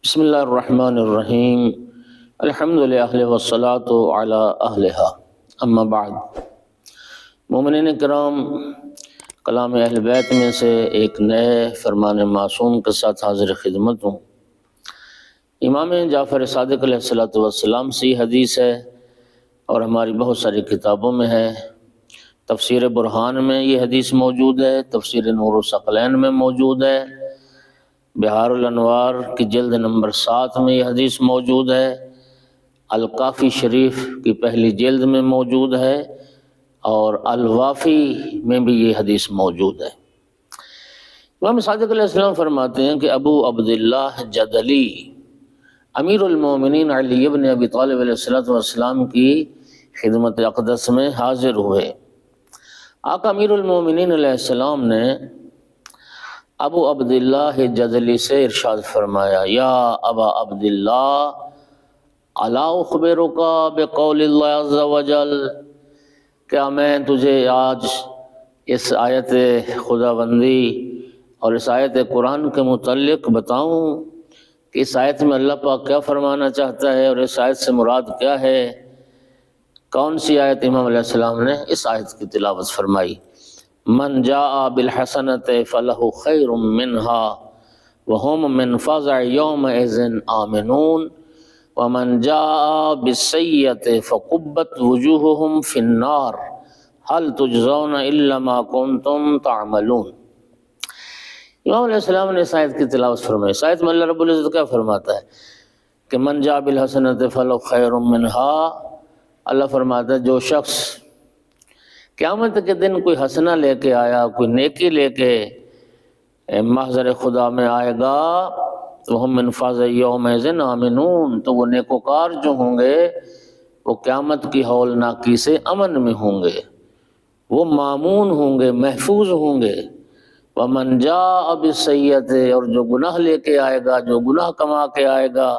بسم اللہ الرحمن الرحیم الحمدللہ والصلاة علی اہلہا اما بعد۔ مومنین کرام، کلام اہل بیت میں سے ایک نئے فرمان معصوم کے ساتھ حاضر خدمت ہوں۔ امام جعفر صادق علیہ السلام سے حدیث ہے اور ہماری بہت ساری کتابوں میں ہے۔ تفسیر برہان میں یہ حدیث موجود ہے، تفسیر نور الثقلین میں موجود ہے، بہار الانوار کی جلد نمبر 7 میں یہ حدیث موجود ہے، الکافی شریف کی پہلی جلد میں موجود ہے اور الوافی میں بھی یہ حدیث موجود ہے۔ امام صادق علیہ السلام فرماتے ہیں کہ ابو عبداللہ جدلی امیر المومنین علی ابن ابی طالب علیہ السلام کی خدمت اقدس میں حاضر ہوئے۔ آقا امیر المومنین علیہ السلام نے ابو عبداللہ جدلی سے ارشاد فرمایا، یا ابا عبداللہ الا اخبرک بقول اللہ عز وجل، کیا میں تجھے آج اس آیت خداوندی اور اس آیت قرآن کے متعلق بتاؤں کہ اس آیت میں اللہ پاک کیا فرمانا چاہتا ہے اور اس آیت سے مراد کیا ہے؟ کون سی آیت؟ امام علیہ السلام نے اس آیت کی تلاوت فرمائی، من جاء بالحسنۃ فلہ خیر منہا وہم من فزع یومئذ آمنون ومن جاء بالسیئۃ فکبت وجوہہم فی النار هل تجزون الا ما کنتم تعملون۔ امام علیہ السلام نے اس آیت کی تلاوت فرمائی۔ اس آیت میں اللہ رب العزت کیا فرماتا ہے کہ من جاء بالحسنۃ فلہ خیر منہا، اللہ فرماتا ہے جو شخص قیامت کے دن کوئی حسنہ لے کے آیا، کوئی نیکی لے کے محضر خدا میں آئے گا، وَهُمْ مِنْ فَزْعِ يَوْمَئِذٍ آمِنُونَ، تو وہ نیکوکار جو ہوں گے وہ قیامت کی ہولناکی سے امن میں ہوں گے، وہ مامون ہوں گے، محفوظ ہوں گے۔ وَمَنْ جَاءَ بِالسَّيِّئَةِ، اور جو گناہ لے کے آئے گا، جو گناہ کما کے آئے گا،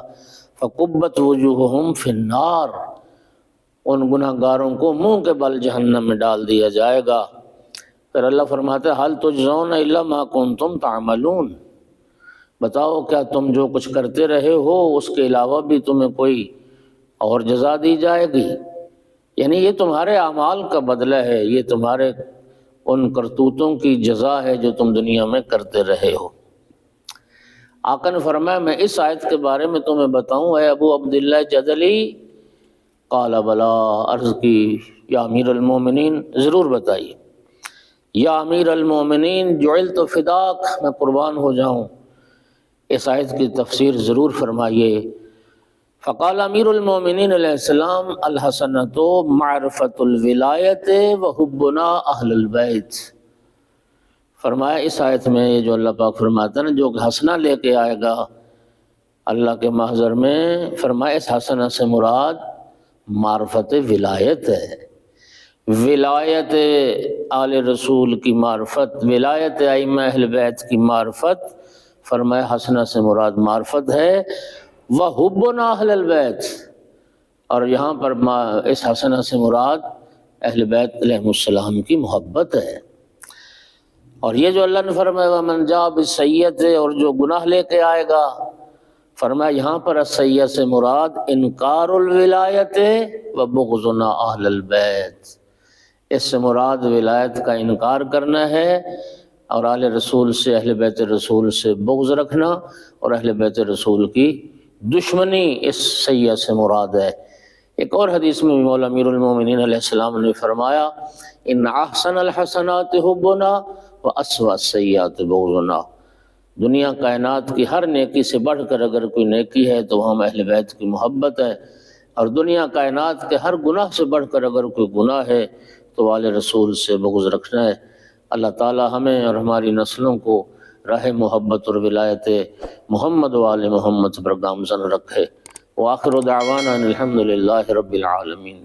فَكُبَّتْ وُجُوهُهُمْ فِي النَّارِ، ان گناہ گاروں کو منہ کے بل جہنم میں ڈال دیا جائے گا۔ پھر اللہ فرماتا ہے حل تجزون الا ما کنتم تعملون، بتاؤ کیا تم جو کچھ کرتے رہے ہو اس کے علاوہ بھی تمہیں کوئی اور جزا دی جائے گی؟ یعنی یہ تمہارے اعمال کا بدلہ ہے، یہ تمہارے ان کرتوتوں کی جزا ہے جو تم دنیا میں کرتے رہے ہو۔ آقا نے فرمایا میں اس آیت کے بارے میں تمہیں بتاؤں اے ابو عبداللہ جدلی؟ قال بلا، عرض کی یا امیر المومنین ضرور بتائیے۔ یا امیر المومنین جعلت فداک، میں قربان ہو جاؤں، اس آیت کی تفسیر ضرور فرمائیے۔ فقال امیر المومنین علیہ السلام الحسنۃ معرفۃ الولایت وحبنا اہل البیت۔ فرمایا اس آیت میں یہ جو اللہ پاک فرماتا ہے نا، جو حسنہ لے کے آئے گا اللہ کے محضر میں، فرمایا اس حسنہ سے مراد معرفت ولایت ہے، ولایت آل رسول کی معرفت، ولایت ائمہ اہل بیت کی معرفت۔ فرمایا حسنہ سے مراد معرفت ہے، وحبنا اہل البیت، اور یہاں پر اس حسنہ سے مراد اہل بیت علیہ السلام کی محبت ہے۔ اور یہ جو اللہ نے فرمایا ومن جاء بالسیئۃ، اور جو گناہ لے کے آئے گا، فرمایا یہاں پر السیئۃ سے مراد انکار الولایت وبغضنا اہل البیت، اس سے مراد ولایت کا انکار کرنا ہے اور اہل رسول سے، اہل بیت رسول سے بغض رکھنا اور اہل بیت رسول کی دشمنی اس سیئۃ سے مراد ہے۔ ایک اور حدیث میں مولا امیر المومنین علیہ السلام نے فرمایا ان احسن الحسنات حبنا واسوء السیئات بغضنا، دنیا کائنات کی ہر نیکی سے بڑھ کر اگر کوئی نیکی ہے تو وہاں اہل بیت کی محبت ہے، اور دنیا کائنات کے ہر گناہ سے بڑھ کر اگر کوئی گناہ ہے تو آل رسول سے بغض رکھنا ہے۔ اللہ تعالی ہمیں اور ہماری نسلوں کو راہ محبت اور ولایت محمد و آل محمد پر گامزن رکھے۔ وآخر دعوانا الحمدللہ رب العالمین۔